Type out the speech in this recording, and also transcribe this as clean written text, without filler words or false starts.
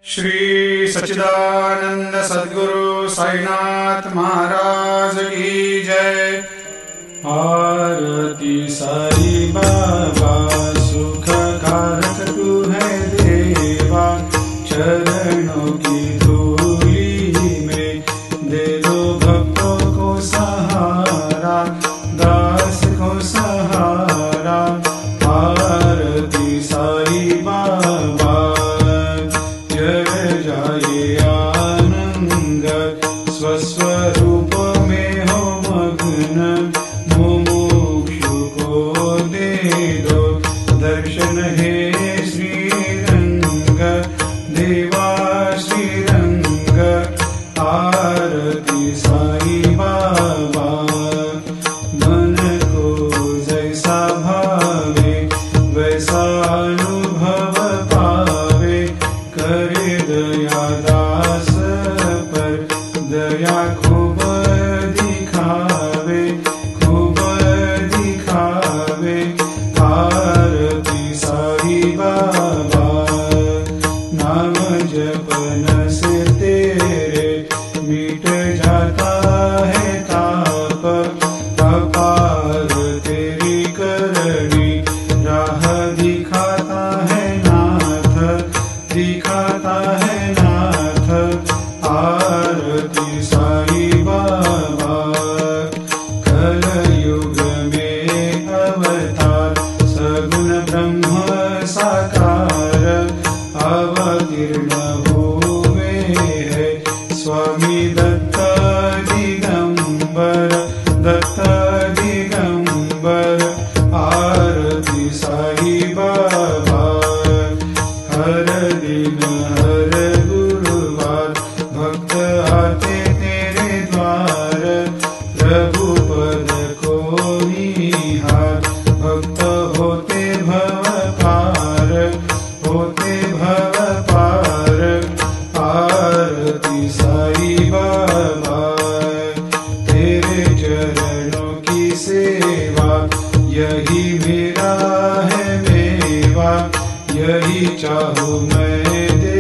श्री सच्चिदानंद सद्गुरु साईनाथ महाराज की जय। आरती साई बाबा सुख कारक तू है देवा, चरणों की धूली में दे दो भक्तों को सहारा, दास को सहारा। आरती साई बाबा जय जाए आनंद, स्वस्वरूप में हो मग्न, मुमुक्षु को दे दो दर्शन हे श्रीरंग, देवा श्रीरंग। आरती साई बाबा मन को जैसा भावे वैसा अनुभव पावे, करे दया दास पर दया खूब दिखावे, खूब दिखावे। आरती साई बाबा नाम जपन से तेरे मिट जाता है ताप, अपार तेरी करनी राह दिखाता है नाथ, दिखाता है नाथ। आरती साई बाबा कलयुग में अवतार, सगुण ब्रह्म साकार, अवतीर्ण हुए है स्वामी दत्त दिगंबर, दत्त दिगंबर। आरती साई बाबा हर दिन हर गुरुवार भक्त आते तेरे द्वार, प्रभु पद को निहार, भक्त होते भव पार, होते भव पार। आरती साई बाबा तेरे चरणों की सेवा, यही मेरा है मेवा, यही चाहूँ मैं दे